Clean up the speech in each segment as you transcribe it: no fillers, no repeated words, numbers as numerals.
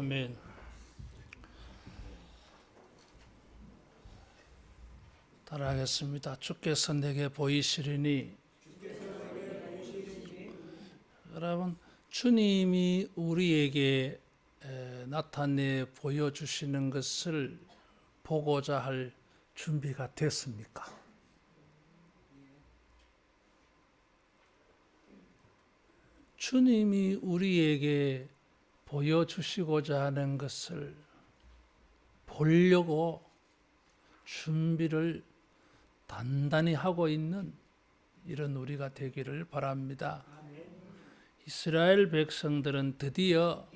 아멘. 따라하겠습니다. 주께서 내게 보이시리니. 여러분, 주님이 우리에게 나타내 보여주시는 것을 보고자 할 준비가 됐습니까? 주님이 우리에게 보여주시고자 하는 것을 보려고 준비를 단단히 하고 있는 이런 우리가 되기를 바랍니다. 이스라엘 백성들은 드디어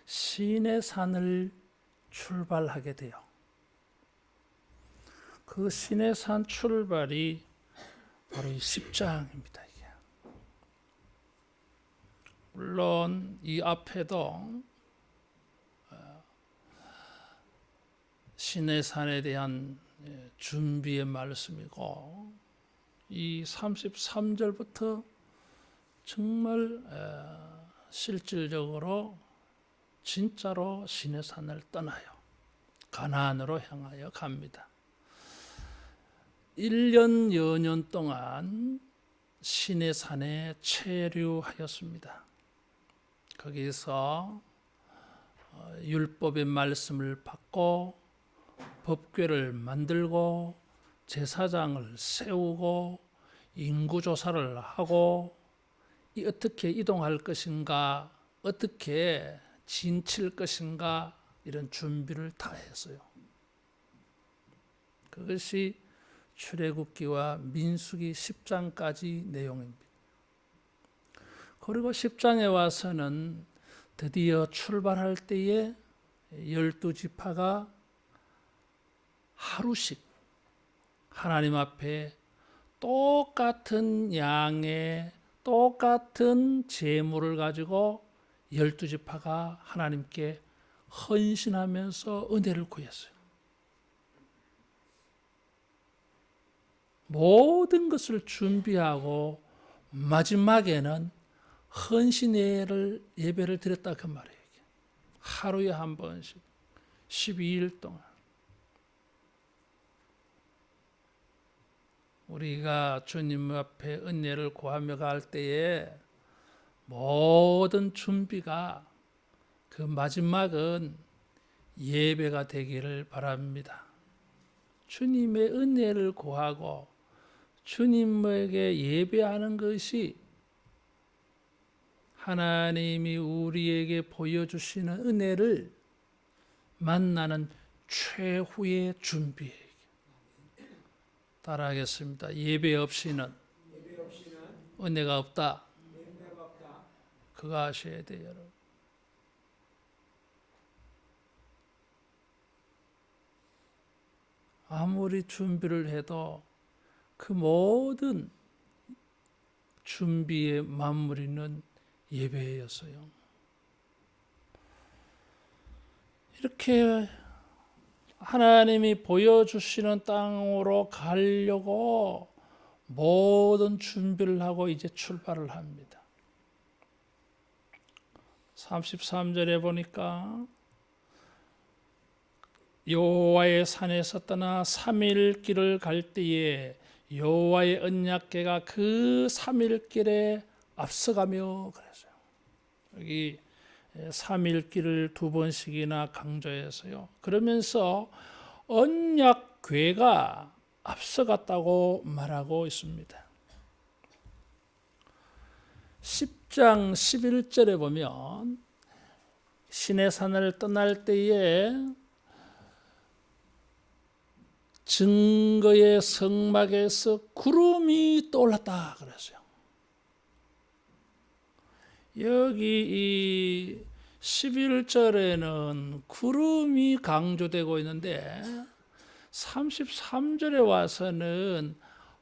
시내 산을 출발하게 돼요. 그 시내 산 출발이 바로 이 10장입니다. 물론 이 앞에도 시내산에 대한 준비의 말씀이고, 이 33절부터 정말 실질적으로 진짜로 시내산을 떠나요. 가나안으로 향하여 갑니다. 1년 여년 동안 시내산에 체류하였습니다. 거기서 율법의 말씀을 받고 법궤를 만들고 제사장을 세우고 인구조사를 하고 어떻게 이동할 것인가, 어떻게 진칠 것인가, 이런 준비를 다 했어요. 그것이 출애굽기와 민수기 10장까지 내용입니다. 그리고 10장에 와서는 드디어 출발할 때에 12지파가 하루씩 하나님 앞에 똑같은 양의 똑같은 제물을 가지고 12지파가 하나님께 헌신하면서 은혜를 구했어요. 모든 것을 준비하고 마지막에는 헌신 예배를 드렸다 그 말이에요. 하루에 한 번씩 12일 동안. 우리가 주님 앞에 은혜를 구하며 갈 때에 모든 준비가 그 마지막은 예배가 되기를 바랍니다. 주님의 은혜를 구하고 주님에게 예배하는 것이 하나님이 우리에게 보여주시는 은혜를 만나는 최후의 준비예요. 따라하겠습니다. 예배 없이는 은혜가 없다. 그거 아셔야 돼요, 여러분. 아무리 준비를 해도 그 모든 준비의 마무리는 예배였어요. 이렇게 하나님이 보여주시는 땅으로 가려고 모든 준비를 하고 이제 출발을 합니다. 33절에 보니까 여호와의 산에서 떠나 3일 길을 갈 때에 여호와의 언약궤가 그 3일 길에 앞서가며 그랬어요. 여기 3일 길을 2번씩이나 강조해서요. 그러면서 언약궤가 앞서갔다고 말하고 있습니다. 10장 11절에 보면 시내산을 떠날 때에 증거의 성막에서 구름이 떠올랐다 그랬어요. 여기 이 11절에는 구름이 강조되고 있는데 33절에 와서는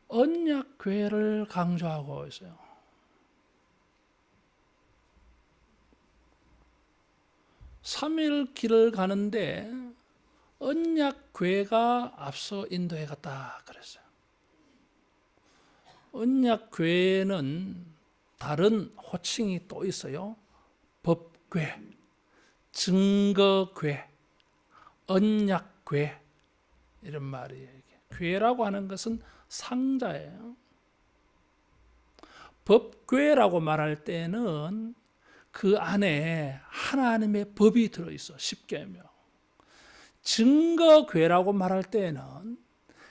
언약궤를 강조하고 있어요. (3일) 길을 가는데 언약궤가 앞서 인도해 갔다 그랬어요. 언약궤는 다른 호칭이 또 있어요. 법궤, 증거궤, 언약궤 이런 말이에요. 궤라고 하는 것은 상자예요. 법궤라고 말할 때는 그 안에 하나님의 법이 들어있어. 십계명. 증거궤라고 말할 때는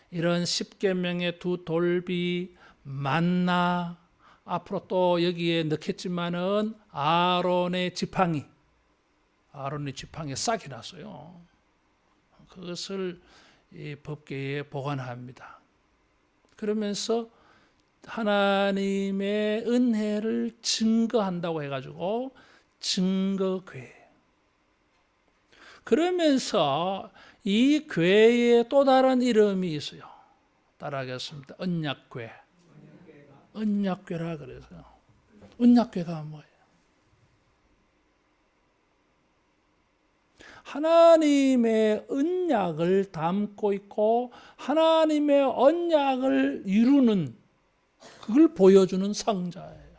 이런 십계명의 두 돌비, 만나, 앞으로 또 여기에 넣겠지만은 아론의 지팡이 싹이 났어요. 그것을 이 법궤에 보관합니다. 그러면서 하나님의 은혜를 증거한다고 해가지고 증거궤. 그러면서 이 궤에 또 다른 이름이 있어요. 따라하겠습니다. 언약궤. 언약궤라 그래서요. 언약궤가 뭐예요? 하나님의 언약을 담고 있고 하나님의 언약을 이루는, 그걸 보여주는 상자예요.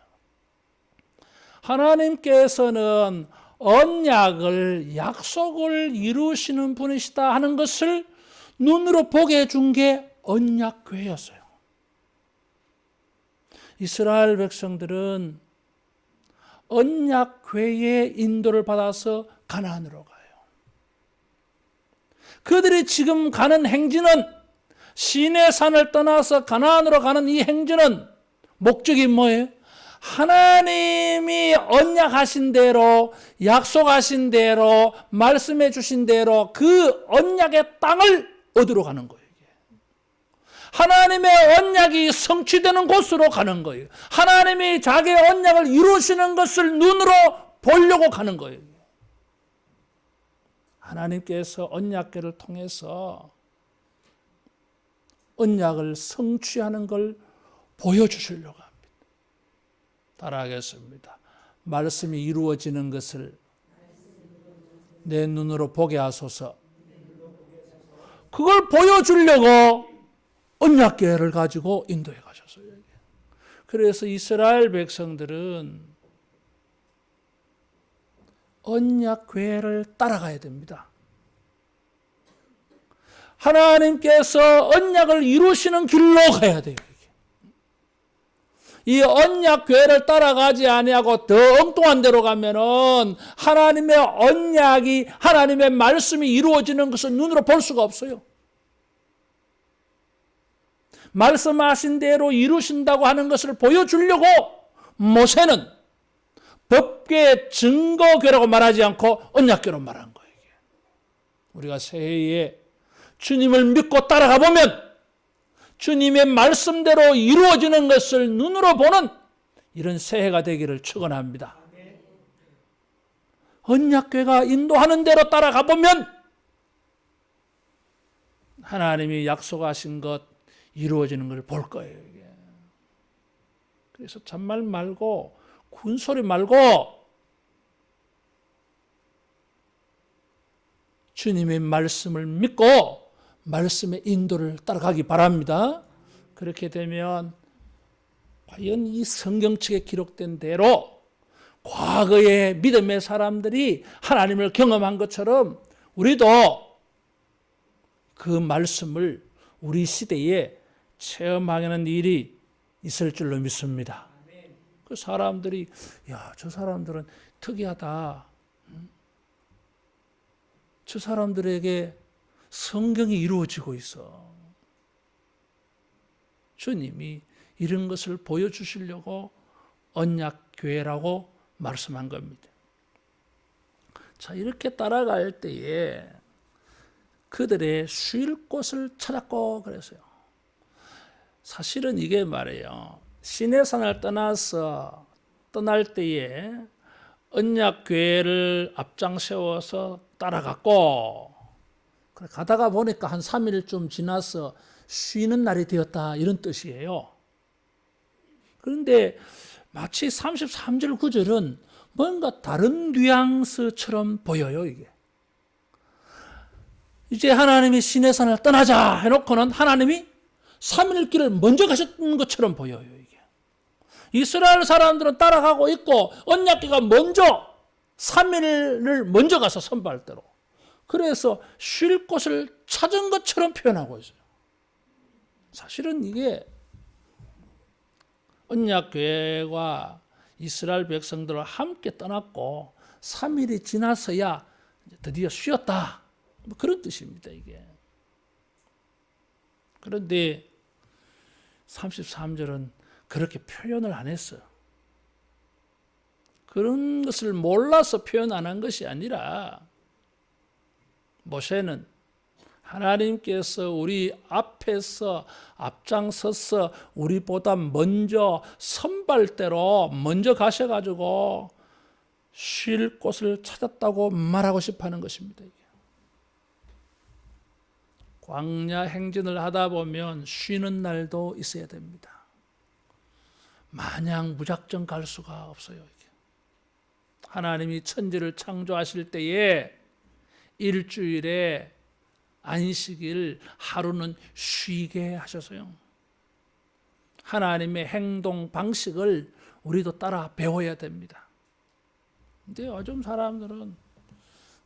하나님께서는 언약을, 약속을 이루시는 분이시다 하는 것을 눈으로 보게 해준 게 언약궤였어요. 이스라엘 백성들은 언약궤의 인도를 받아서 가나안으로 가요. 그들이 지금 가는 행진은, 시내산을 떠나서 가나안으로 가는 이 행진은 목적이 뭐예요? 하나님이 언약하신 대로, 약속하신 대로, 말씀해 주신 대로 그 언약의 땅을 얻으러 가는 거예요. 하나님의 언약이 성취되는 곳으로 가는 거예요. 하나님이 자기의 언약을 이루시는 것을 눈으로 보려고 가는 거예요. 하나님께서 언약궤를 통해서 언약을 성취하는 걸 보여주시려고 합니다. 따라하겠습니다. 말씀이 이루어지는 것을 내 눈으로 보게 하소서. 그걸 보여주려고 언약궤를 가지고 인도에 가셨어요. 그래서 이스라엘 백성들은 언약궤를 따라가야 됩니다. 하나님께서 언약을 이루시는 길로 가야 돼요. 이 언약궤를 따라가지 아니하고 더 엉뚱한 데로 가면은 하나님의 언약이, 하나님의 말씀이 이루어지는 것을 눈으로 볼 수가 없어요. 말씀하신 대로 이루신다고 하는 것을 보여주려고 모세는 법궤, 증거궤라고 말하지 않고 언약궤로 말한 거예요. 우리가 새해에 주님을 믿고 따라가 보면 주님의 말씀대로 이루어지는 것을 눈으로 보는 이런 새해가 되기를 축원합니다. 언약궤가 인도하는 대로 따라가 보면 하나님이 약속하신 것 이루어지는 걸 볼 거예요. 이게. 그래서 잔말 말고 군소리 말고 주님의 말씀을 믿고 말씀의 인도를 따라가기 바랍니다. 그렇게 되면 과연 이 성경책에 기록된 대로 과거의 믿음의 사람들이 하나님을 경험한 것처럼 우리도 그 말씀을 우리 시대에 체험하는 일이 있을 줄로 믿습니다. 그 사람들이, 야, 저 사람들은 특이하다. 저 사람들에게 성경이 이루어지고 있어. 주님이 이런 것을 보여주시려고 언약궤라고 말씀한 겁니다. 자, 이렇게 따라갈 때에 그들의 쉴 곳을 찾았고 그랬어요. 사실은 이게 말이에요. 시내산을 떠나서 떠날 때에 언약궤를 앞장 세워서 따라갔고, 가다가 보니까 한 3일쯤 지나서 쉬는 날이 되었다, 이런 뜻이에요. 그런데 마치 33절 9절은 뭔가 다른 뉘앙스처럼 보여요. 이게 이제 하나님이 시내산을 떠나자 해놓고는 하나님이 3일 길을 먼저 가셨던 것처럼 보여요. 이게 이스라엘 사람들은 따라가고 있고 언약궤가 먼저 3일을 먼저 가서 선포할 대로. 그래서 쉴 곳을 찾은 것처럼 표현하고 있어요. 사실은 이게 언약교회와 이스라엘 백성들과 함께 떠났고 3일이 지나서야 드디어 쉬었다. 뭐 그런 뜻입니다, 이게. 그런데 33절은 그렇게 표현을 안 했어요. 그런 것을 몰라서 표현 안 한 것이 아니라 모세는 하나님께서 우리 앞에서 앞장서서 우리보다 먼저 선발대로 먼저 가셔가지고 쉴 곳을 찾았다고 말하고 싶어 하는 것입니다. 광야 행진을 하다 보면 쉬는 날도 있어야 됩니다. 마냥 무작정 갈 수가 없어요. 하나님이 천지를 창조하실 때에 일주일에 안식일 하루는 쉬게 하셔서요. 하나님의 행동 방식을 우리도 따라 배워야 됩니다. 근데 요즘 사람들은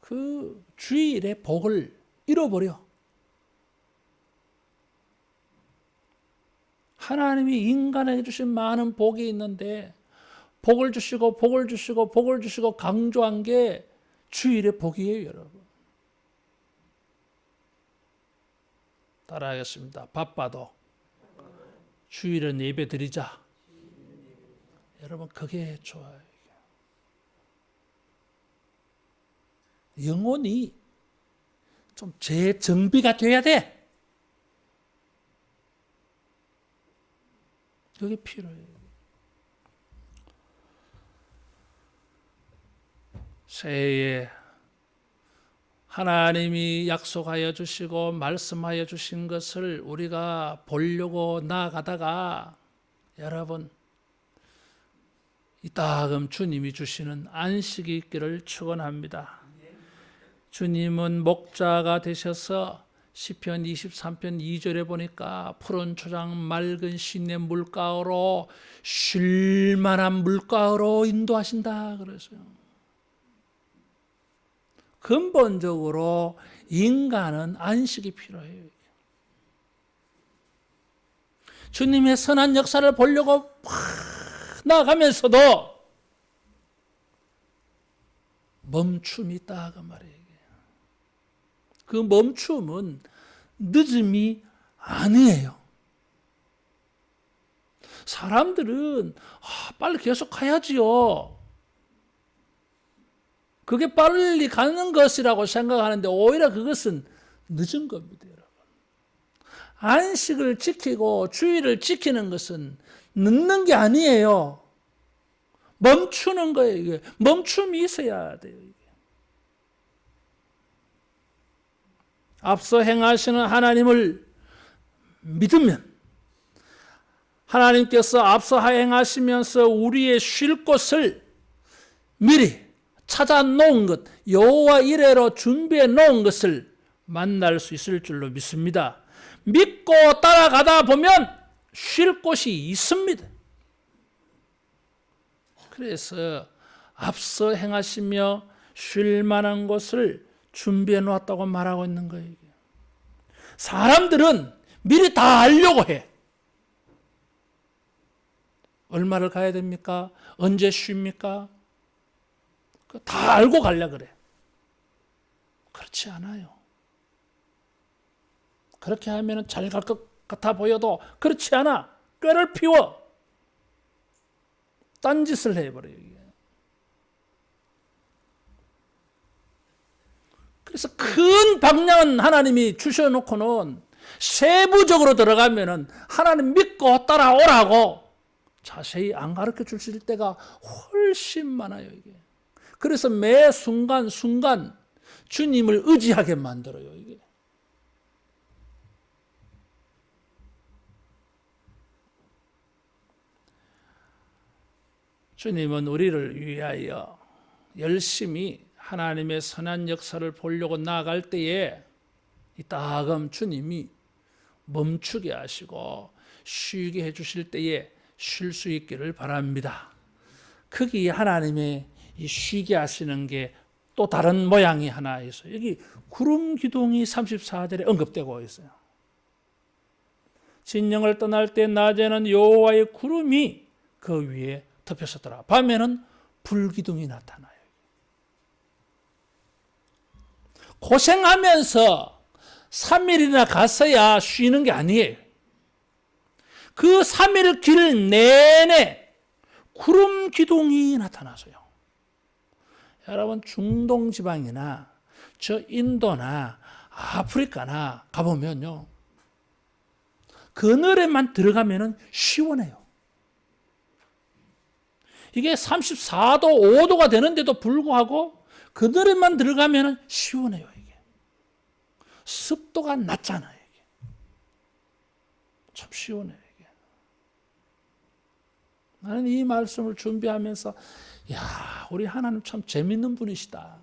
그 주일의 복을 잃어버려. 하나님이 인간에게 주신 많은 복이 있는데 복을 주시고 복을 주시고 복을 주시고 강조한 게 주일의 복이에요, 여러분. 따라하겠습니다. 바빠도 주일은 예배 드리자. 여러분, 그게 좋아요. 영혼이 좀 재정비가 돼야 돼. 그게 필요해요. 새해에 하나님이 약속하여 주시고 말씀하여 주신 것을 우리가 보려고 나아가다가 여러분 이따금 주님이 주시는 안식이 있기를 축원합니다. 주님은 목자가 되셔서 시편 23편 2절에 보니까 푸른 초장 맑은 시내 물가로 쉴 만한 물가로 인도하신다 그랬어요. 근본적으로 인간은 안식이 필요해요. 주님의 선한 역사를 보려고 나아가면서도 멈춤이 있다 그 말이에요. 그 멈춤은 늦음이 아니에요. 사람들은 빨리 계속 가야지요. 그게 빨리 가는 것이라고 생각하는데 오히려 그것은 늦은 겁니다, 여러분. 안식을 지키고 주의를 지키는 것은 늦는 게 아니에요. 멈추는 거예요. 이게. 멈춤이 있어야 돼요. 이게. 앞서 행하시는 하나님을 믿으면 하나님께서 앞서 행하시면서 우리의 쉴 곳을 미리 찾아 놓은 것, 여호와 이레로 준비해 놓은 것을 만날 수 있을 줄로 믿습니다. 믿고 따라가다 보면 쉴 곳이 있습니다. 그래서 앞서 행하시며 쉴 만한 곳을 준비해 놓았다고 말하고 있는 거예요. 사람들은 미리 다 알려고 해. 얼마를 가야 됩니까? 언제 쉽니까? 다 알고 가려고 그래. 그렇지 않아요. 그렇게 하면 잘 갈 것 같아 보여도 그렇지 않아. 꾀를 피워. 딴짓을 해버려요. 그래서 큰 방향은 하나님이 주셔놓고는 세부적으로 들어가면은 하나님 믿고 따라오라고 자세히 안 가르쳐 주실 때가 훨씬 많아요, 이게. 그래서 매 순간 주님을 의지하게 만들어요, 이게. 주님은 우리를 위하여 열심히 하나님의 선한 역사를 보려고 나아갈 때에 이따금 주님이 멈추게 하시고 쉬게 해주실 때에 쉴 수 있기를 바랍니다. 그게 하나님의 이 쉬게 하시는 게 또 다른 모양이 하나 있어요. 여기 구름 기둥이 34절에 언급되고 있어요. 진영을 떠날 때 낮에는 여호와의 구름이 그 위에 덮였었더라. 밤에는 불기둥이 나타나요. 고생하면서 3일이나 갔어야 쉬는 게 아니에요. 그 3일 길 내내 구름 기둥이 나타나서요. 여러분 중동 지방이나 저 인도나 아프리카나 가보면요, 그늘에만 들어가면은 시원해요. 이게 34도, 5도가 되는데도 불구하고 그늘에만 들어가면은 시원해요. 이게 습도가 낮잖아요. 이게 참 시원해요. 이게. 나는 이 말씀을 준비하면서 야, 우리 하나님 참 재밌는 분이시다.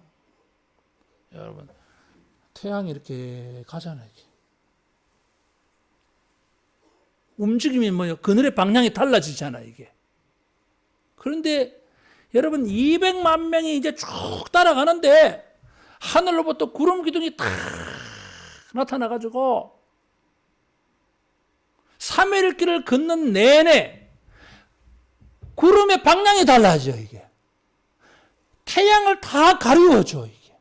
여러분, 태양이 이렇게 가잖아요. 이게. 움직임이 뭐예요? 그늘의 방향이 달라지잖아요. 이게. 그런데 여러분 200만 명이 이제 쭉 따라가는데 하늘로부터 구름 기둥이 탁 나타나가지고 3일 길을 걷는 내내 구름의 방향이 달라져. 이게 태양을 다 가리워줘. 이게.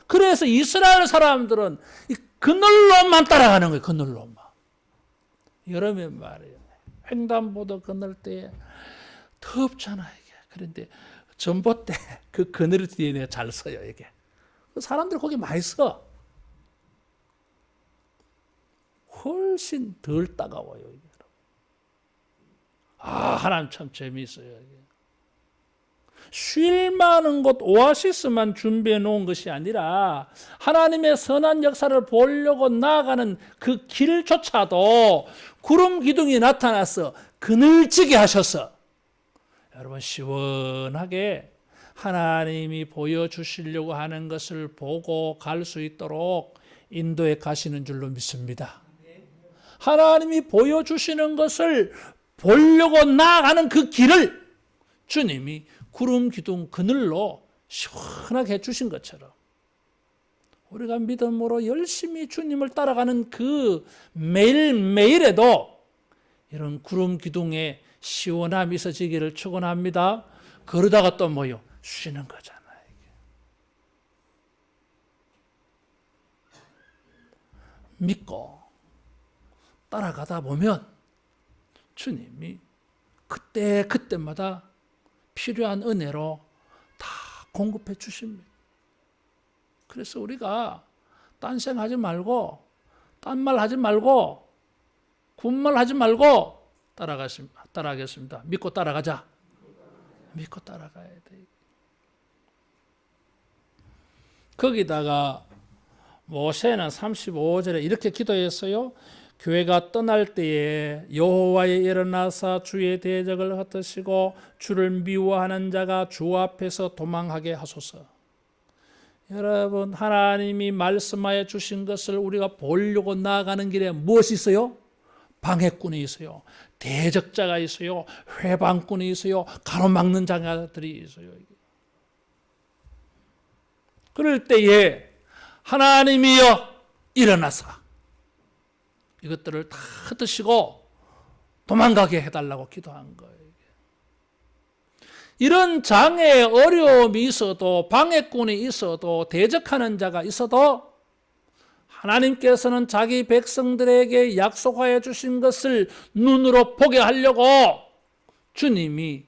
그래서 이스라엘 사람들은 이 그늘로만 따라가는 거예요. 그늘로만. 여름에 말이에요. 횡단보도 건널 때 덥잖아 이게. 그런데 전봇대 그 그늘 뒤에 내가 잘 서요 이게. 사람들 거기 많이 서. 훨씬 덜 따가워요 이게. 아, 하나님 참 재미있어요 이게. 쉴 만한 곳 오아시스만 준비해 놓은 것이 아니라 하나님의 선한 역사를 보려고 나아가는 그 길조차도 구름 기둥이 나타나서 그늘지게 하셔서 여러분 시원하게 하나님이 보여주시려고 하는 것을 보고 갈 수 있도록 인도에 가시는 줄로 믿습니다. 하나님이 보여주시는 것을 보려고 나아가는 그 길을 주님이 구름 기둥 그늘로 시원하게 해주신 것처럼 우리가 믿음으로 열심히 주님을 따라가는 그 매일매일에도 이런 구름 기둥에 시원함이 있어지기를 축원합니다. 그러다가 또 뭐요? 쉬는 거잖아요. 믿고 따라가다 보면 주님이 그때마다 필요한 은혜로 다 공급해 주십니다. 그래서 우리가 딴 생하지 말고 딴 말 하지 말고 군말 하지 말고 따라가겠습니다. 믿고 따라가자. 믿고 따라가야 돼. 거기다가 모세는 35절에 이렇게 기도했어요. 교회가 떠날 때에 여호와에 일어나사 주의 대적을 흩으시고 주를 미워하는 자가 주 앞에서 도망하게 하소서. 여러분 하나님이 말씀하여 주신 것을 우리가 보려고 나아가는 길에 무엇이 있어요? 방해꾼이 있어요. 대적자가 있어요. 회방꾼이 있어요. 가로막는 자들이 있어요. 그럴 때에 하나님이여 일어나사 이것들을 다 흩으시고 도망가게 해달라고 기도한 거예요. 이런 장애에 어려움이 있어도 방해꾼이 있어도 대적하는 자가 있어도 하나님께서는 자기 백성들에게 약속하여 주신 것을 눈으로 보게 하려고 주님이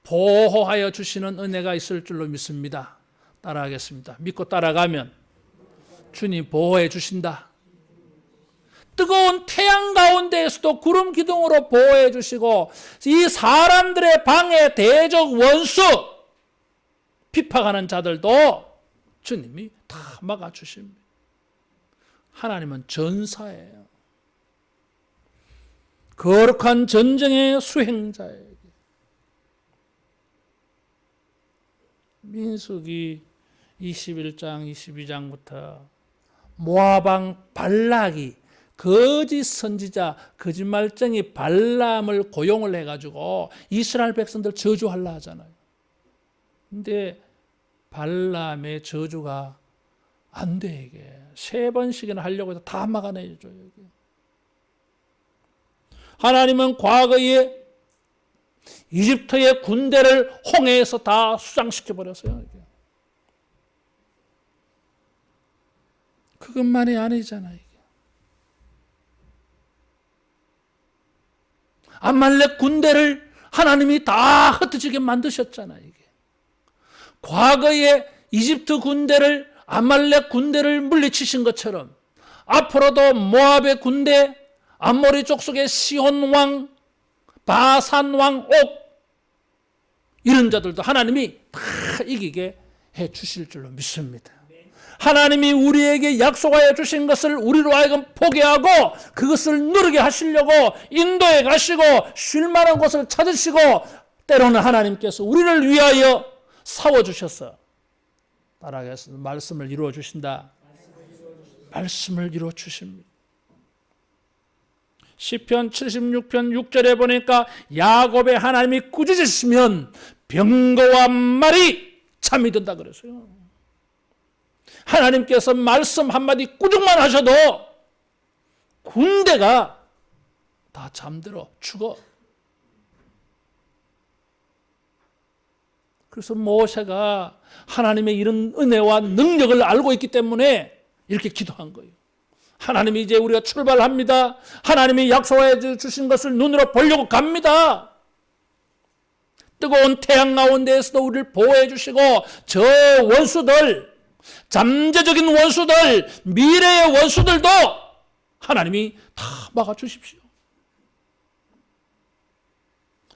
보호하여 주시는 은혜가 있을 줄로 믿습니다. 따라하겠습니다. 믿고 따라가면 주님 보호해 주신다. 뜨거운 태양 가운데에서도 구름 기둥으로 보호해 주시고 이 사람들의 방해 대적 원수 비판하는 자들도 주님이 다 막아주십니다. 하나님은 전사예요. 거룩한 전쟁의 수행자예요. 민수기 21장 22장부터 모압왕 발락이 거짓 선지자 거짓말쟁이 발람을 고용을 해가지고 이스라엘 백성들 저주하려 하잖아요. 근데 발람의 저주가 안 돼, 이게. 3번씩이나 하려고 해서 다 막아내죠, 여기. 하나님은 과거에 이집트의 군대를 홍해에서 다 수장시켜 버렸어요. 이게. 그것만이 아니잖아요. 이게. 아말렉 군대를 하나님이 다 흩어지게 만드셨잖아요. 이게. 과거에 이집트 군대를 아말렉 군대를 물리치신 것처럼 앞으로도 모압의 군대, 암모리 족속의 시혼 왕, 바산 왕 옥, 이런 자들도 하나님이 다 이기게 해 주실 줄로 믿습니다. 하나님이 우리에게 약속하여 주신 것을 우리로 하여금 포기하고 그것을 누리게 하시려고 인도에 가시고 쉴 만한 곳을 찾으시고 때로는 하나님께서 우리를 위하여 싸워주셔서 따라가서 말씀을 이루어 주신다. 말씀을 이루어 주십니다. 시편 76편 6절에 보니까 야곱의 하나님이 꾸짖으시면 병거와 말이 잠이 든다 그랬어요. 하나님께서 말씀 한마디 꾸중만 하셔도 군대가 다 잠들어 죽어. 그래서 모세가 하나님의 이런 은혜와 능력을 알고 있기 때문에 이렇게 기도한 거예요. 하나님이 이제 우리가 출발합니다. 하나님이 약속해 주신 것을 눈으로 보려고 갑니다. 뜨거운 태양 가운데에서도 우리를 보호해 주시고 저 원수들, 잠재적인 원수들, 미래의 원수들도 하나님이 다 막아주십시오.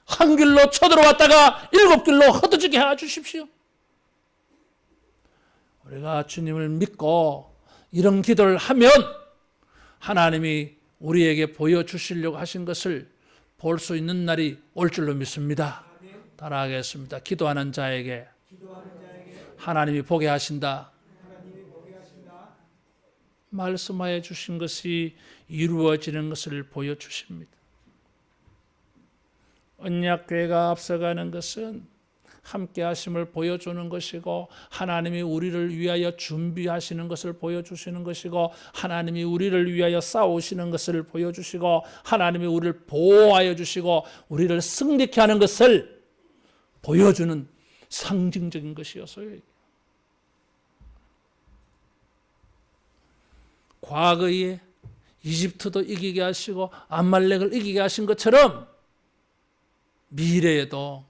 한 길로 쳐들어왔다가 7길로 흩어지게 해주십시오. 우리가 주님을 믿고 이런 기도를 하면 하나님이 우리에게 보여주시려고 하신 것을 볼 수 있는 날이 올 줄로 믿습니다. 따라하겠습니다. 기도하는 자에게 하나님이 보게 하신다. 말씀하여 주신 것이 이루어지는 것을 보여주십니다. 언약궤가 앞서가는 것은 함께 하심을 보여주는 것이고 하나님이 우리를 위하여 준비하시는 것을 보여주시는 것이고 하나님이 우리를 위하여 싸우시는 것을 보여주시고 하나님이 우리를 보호하여 주시고 우리를 승리케 하는 것을 보여주는 상징적인 것이었어요. 과거에 이집트도 이기게 하시고 아말렉을 이기게 하신 것처럼 미래에도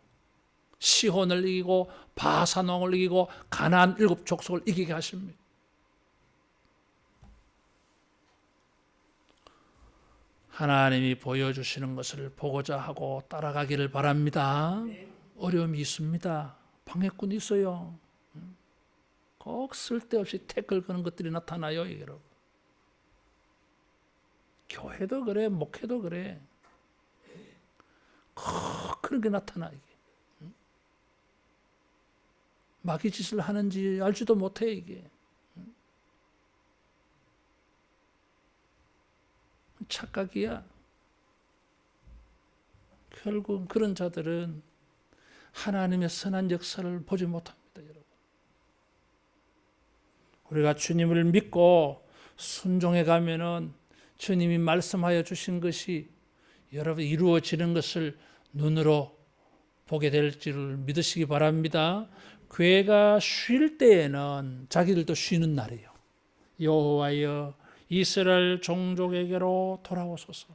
시혼을 이기고 바산왕을 이기고 가나안 7족속을 이기게 하십니다. 하나님이 보여주시는 것을 보고자 하고 따라가기를 바랍니다. 어려움이 있습니다. 방해꾼이 있어요. 꼭 쓸데없이 태클 거는 것들이 나타나요, 여러분. 교회도 그래, 목회도 그래. 그런 게 나타나. 이게. 마귀 짓을 하는지 알지도 못해, 이게. 착각이야. 결국 그런 자들은 하나님의 선한 역사를 보지 못합니다, 여러분. 우리가 주님을 믿고 순종해 가면은 주님이 말씀하여 주신 것이 여러분 이루어지는 것을 눈으로 보게 될 줄을 믿으시기 바랍니다. 괴가 쉴 때에는 자기들도 쉬는 날이에요. 여호와여 이스라엘 종족에게로 돌아오소서.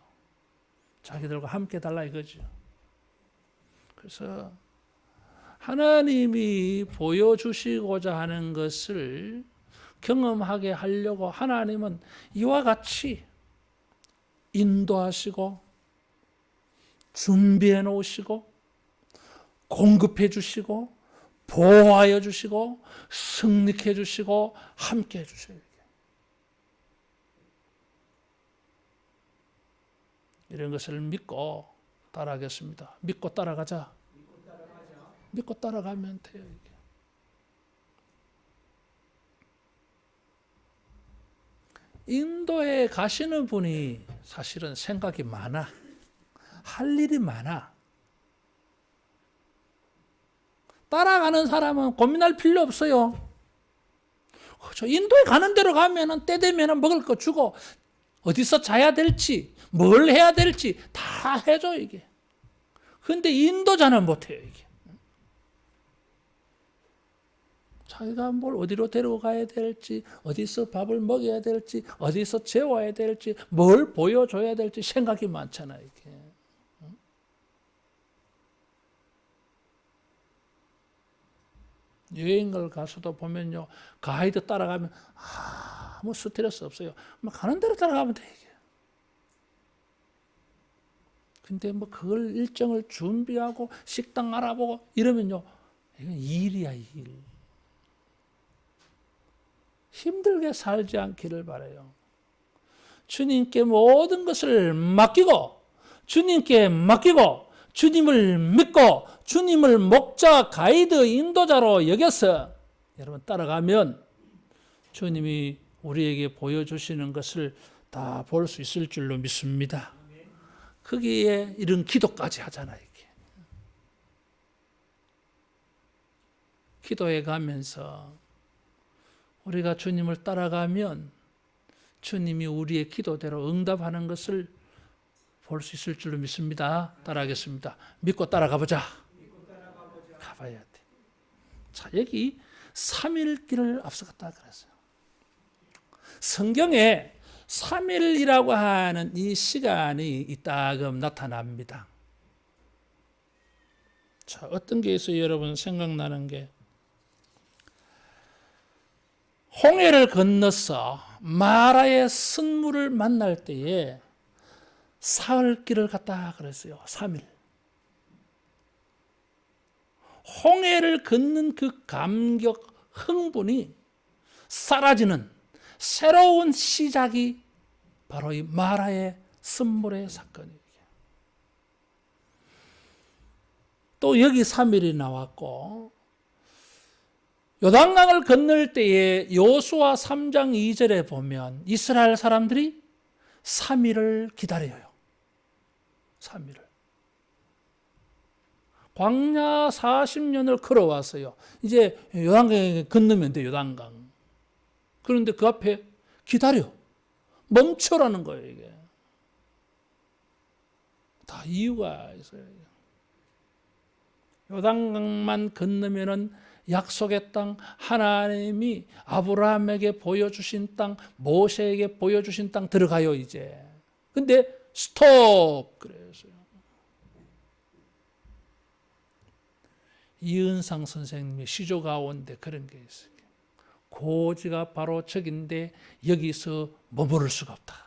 자기들과 함께 달라 이거죠. 그래서 하나님이 보여주시고자 하는 것을 경험하게 하려고 하나님은 이와 같이 인도하시고 준비해 놓으시고 공급해 주시고 보호하여 주시고 승리해 주시고 함께 해 주셔요. 이런 것을 믿고 따라가겠습니다. 믿고 따라가자. 믿고 따라가면 돼요. 이게. 인도에 가시는 분이 사실은 생각이 많아. 할 일이 많아. 따라가는 사람은 고민할 필요 없어요. 저 인도에 가는 데로 가면은 때 되면은 먹을 거 주고 어디서 자야 될지 뭘 해야 될지 다 해줘 이게. 근데 인도자는 못해요 이게. 자기가 뭘 어디로 데리고 가야 될지, 어디서 밥을 먹여야 될지, 어디서 재워야 될지, 뭘 보여줘야 될지 생각이 많잖아요 이게. 여행을 가서도 보면요, 가이드 따라가면 아무 스트레스 없어요. 막 가는 대로 따라가면 돼 이게. 근데 뭐 그걸 일정을 준비하고 식당 알아보고 이러면요, 이건 일이야 일. 힘들게 살지 않기를 바라요. 주님께 모든 것을 맡기고 주님께 맡기고 주님을 믿고 주님을 목자, 가이드, 인도자로 여겨서 여러분 따라가면 주님이 우리에게 보여주시는 것을 다 볼 수 있을 줄로 믿습니다. 거기에 이런 기도까지 하잖아요. 이게. 기도해 가면서 우리가 주님을 따라가면 주님이 우리의 기도대로 응답하는 것을 볼 수 있을 줄로 믿습니다. 따라하겠습니다. 믿고 따라가 보자. 가봐야 돼. 자, 여기 3일 길을 앞서갔다 그랬어요. 성경에 3일이라고 하는 이 시간이 이따금 나타납니다. 자, 어떤 게 있어요, 여러분? 생각나는 게 홍해를 건너서 마라의 선물을 만날 때에 사흘 길을 갔다 그랬어요. 3일. 홍해를 걷는 그 감격, 흥분이 사라지는 새로운 시작이 바로 이 마라의 선물의 사건이에요. 또 여기 3일이 나왔고 요단강을 건널 때에 여호수아 3장 2절에 보면 이스라엘 사람들이 3일을 기다려요. 3일을. 광야 40년을 걸어왔어요. 이제 요단강에 건너면 돼, 요단강. 그런데 그 앞에 기다려. 멈춰라는 거예요, 이게. 다 이유가 있어요. 요단강만 건너면은 약속의 땅, 하나님이 아브라함에게 보여주신 땅, 모세에게 보여주신 땅 들어가요, 이제. 근데 스톱! 그랬어요. 이은상 선생님의 시조 가운데 그런 게 있어요. 고지가 바로 저긴데 여기서 머무를 수가 없다.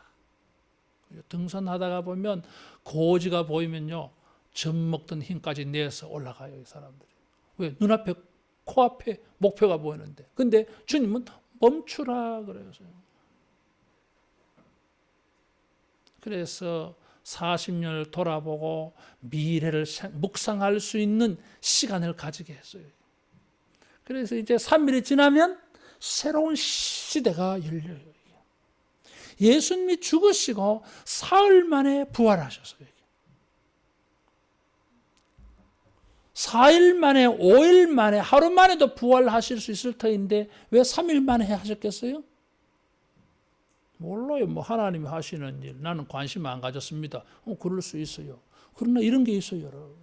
등산하다가 보면 고지가 보이면요, 젖 먹던 힘까지 내서 올라가요, 이 사람들이. 왜? 눈앞에, 코앞에 목표가 보이는데. 근데 주님은 멈추라 그래요. 그래서 40년을 돌아보고 미래를 묵상할 수 있는 시간을 가지게 했어요. 그래서 이제 3일이 지나면 새로운 시대가 열려요. 예수님이 죽으시고 사흘 만에 부활하셨어요. 4일 만에, 5일 만에, 하루 만에도 부활하실 수 있을 터인데 왜 3일 만에 하셨겠어요? 몰라요. 뭐 하나님이 하시는 일 나는 관심 안 가졌습니다. 그럴 수 있어요. 그러나 이런 게 있어요, 여러분.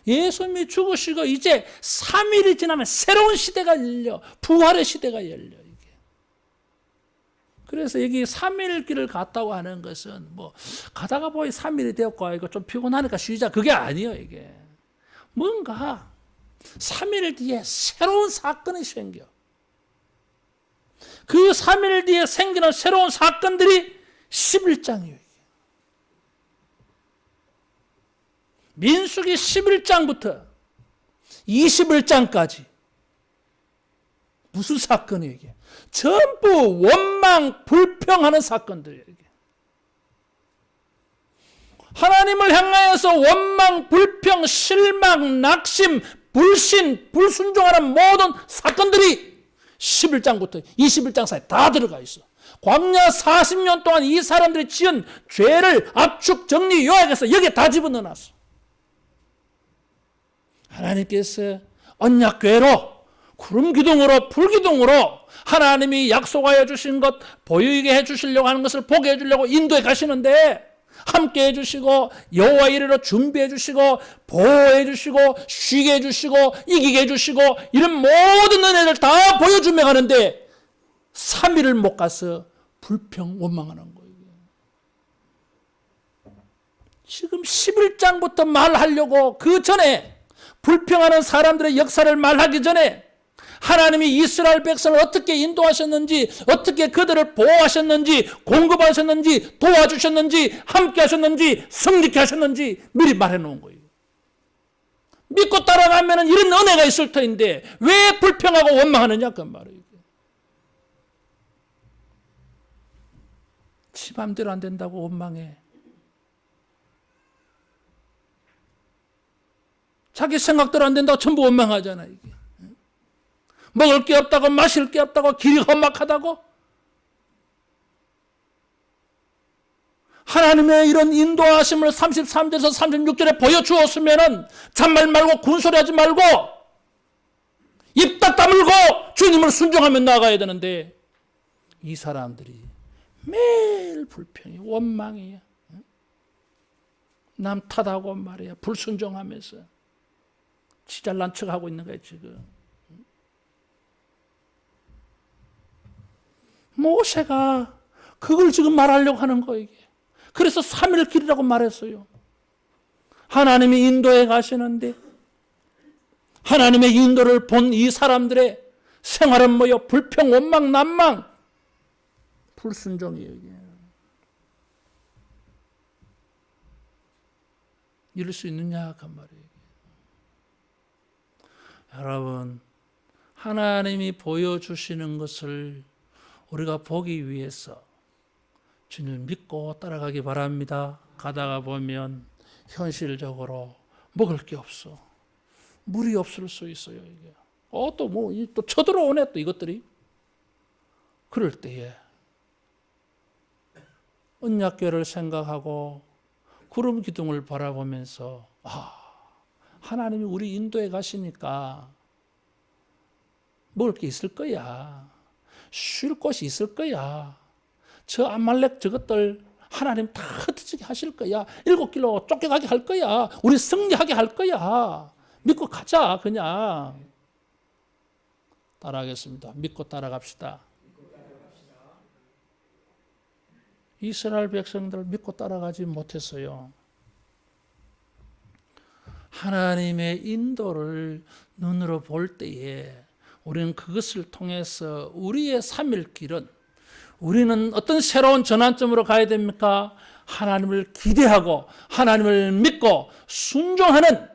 예수님이 죽으시고 이제 3일이 지나면 새로운 시대가 열려, 부활의 시대가 열려. 이게. 그래서 여기 3일 길을 갔다고 하는 것은 뭐 가다가 보니 3일이 되었고 이거 좀 피곤하니까 쉬자, 그게 아니에요. 이게 뭔가 3일 뒤에 새로운 사건이 생겨. 그 3일 뒤에 생기는 새로운 사건들이 11장이에요. 민수기 11장부터 21장까지 무슨 사건이에요, 이게? 전부 원망, 불평하는 사건들이에요, 이게. 하나님을 향하여서 원망, 불평, 실망, 낙심, 불신, 불순종하는 모든 사건들이 11장부터 21장 사이에 다 들어가 있어. 광야 40년 동안 이 사람들이 지은 죄를 압축, 정리, 요약해서 여기에 다 집어넣어놨어. 하나님께서 언약궤로 구름기둥으로 불기둥으로 하나님이 약속하여 주신 것 보이게 해주시려고 하는 것을 보게 해주려고 인도에 가시는데 함께 해주시고 여호와 이래로 준비해 주시고 보호해 주시고 쉬게 해주시고 이기게 해주시고 이런 모든 은혜를 다 보여주며 가는데 3일을 못 가서 불평 원망하는 거예요. 지금 11장부터 말하려고 그 전에 불평하는 사람들의 역사를 말하기 전에 하나님이 이스라엘 백성을 어떻게 인도하셨는지, 어떻게 그들을 보호하셨는지, 공급하셨는지, 도와주셨는지, 함께 하셨는지, 승리케 하셨는지 미리 말해 놓은 거예요. 믿고 따라가면 이런 은혜가 있을 터인데 왜 불평하고 원망하느냐 그 말이에요. 지 맘대로 안 된다고 원망해. 자기 생각대로 안 된다고 전부 원망하잖아 이게. 먹을 게 없다고 마실 게 없다고 길이 험악하다고 하나님의 이런 인도하심을 33절에서 36절에 보여주었으면 잔말 말고 군소리하지 말고 입 딱 다물고 주님을 순종하며 나가야 되는데 이 사람들이 매일 불평이 원망이야. 남 탓하고 말이야. 불순종하면서 지 잘난 척하고 있는 거야 지금. 모세가 그걸 지금 말하려고 하는 거예요. 그래서 3일 길이라고 말했어요. 하나님이 인도에 가시는데 하나님의 인도를 본 이 사람들의 생활은 뭐요? 불평, 원망, 난망, 불순종이에요. 이게. 이럴 수 있느냐 그 말이에요. 여러분, 하나님이 보여주시는 것을 우리가 보기 위해서 주님을 믿고 따라가기 바랍니다. 가다가 보면 현실적으로 먹을 게 없어. 물이 없을 수 있어요. 이게. 또 쳐들어오네 또 이것들이. 그럴 때에 언약궤를 생각하고 구름 기둥을 바라보면서 하나님이 우리 인도에 가시니까 먹을 게 있을 거야. 쉴 곳이 있을 거야. 저 아말렉 저것들 하나님 다 흩어지게 하실 거야. 7길로 쫓겨가게 할 거야. 우리 승리하게 할 거야. 믿고 가자 그냥. 따라하겠습니다. 믿고 따라갑시다. 이스라엘 백성들 믿고 따라가지 못했어요. 하나님의 인도를 눈으로 볼 때에 우리는 그것을 통해서 우리의 3일 길은 우리는 어떤 새로운 전환점으로 가야 됩니까? 하나님을 기대하고 하나님을 믿고 순종하는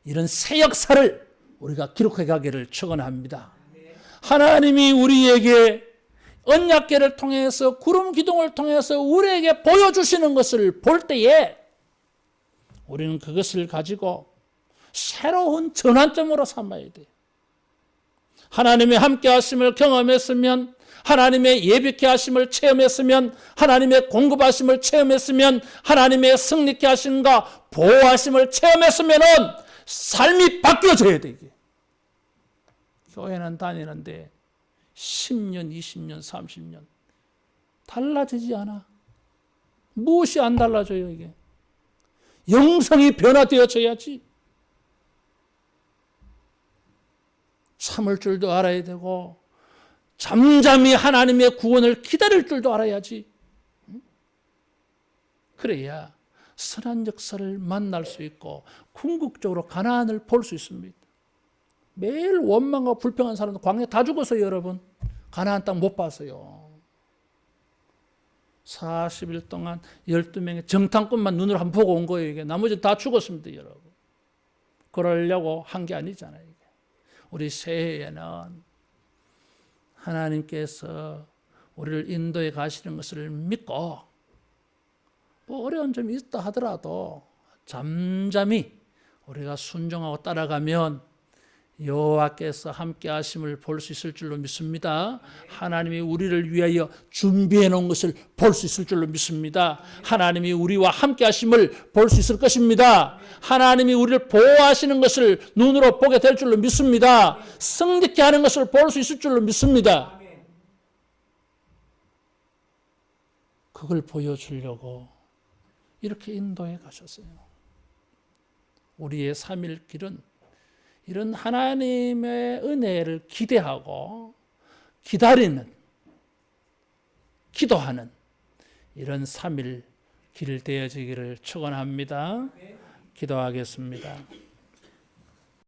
이런 새 역사를 우리가 기록해 가기를 축원합니다. 하나님이 우리에게 언약궤를 통해서 구름 기둥을 통해서 우리에게 보여주시는 것을 볼 때에 우리는 그것을 가지고 새로운 전환점으로 삼아야 돼요. 하나님의 함께 하심을 경험했으면, 하나님의 예비케 하심을 체험했으면, 하나님의 공급하심을 체험했으면, 하나님의 승리케 하심과 보호하심을 체험했으면은 삶이 바뀌어져야 돼. 이게. 교회는 다니는데 10년, 20년, 30년 달라지지 않아. 무엇이 안 달라져요 이게? 영성이 변화되어져야지. 참을 줄도 알아야 되고 잠잠히 하나님의 구원을 기다릴 줄도 알아야지. 그래야 선한 역사를 만날 수 있고 궁극적으로 가나안을 볼 수 있습니다. 매일 원망과 불평한 사람들 광야 다 죽었어요. 여러분. 가나안 땅 못 봤어요. 40일 동안 12명의 정탐꾼만 눈으로 한번 보고 온 거예요. 이게. 나머지 다 죽었습니다. 여러분. 그러려고 한 게 아니잖아요. 이게. 우리 새해에는 하나님께서 우리를 인도에 가시는 것을 믿고 뭐 어려운 점이 있다 하더라도 잠잠히 우리가 순종하고 따라가면 여호와께서 함께 하심을 볼 수 있을 줄로 믿습니다. 하나님이 우리를 위하여 준비해 놓은 것을 볼 수 있을 줄로 믿습니다. 하나님이 우리와 함께 하심을 볼 수 있을 것입니다. 하나님이 우리를 보호하시는 것을 눈으로 보게 될 줄로 믿습니다. 성립케 하는 것을 볼 수 있을 줄로 믿습니다. 그걸 보여주려고 이렇게 인도해 가셨어요. 우리의 3일 길은 이런 하나님의 은혜를 기대하고 기다리는, 기도하는 이런 3일 길 되어지기를 축원합니다. 기도하겠습니다.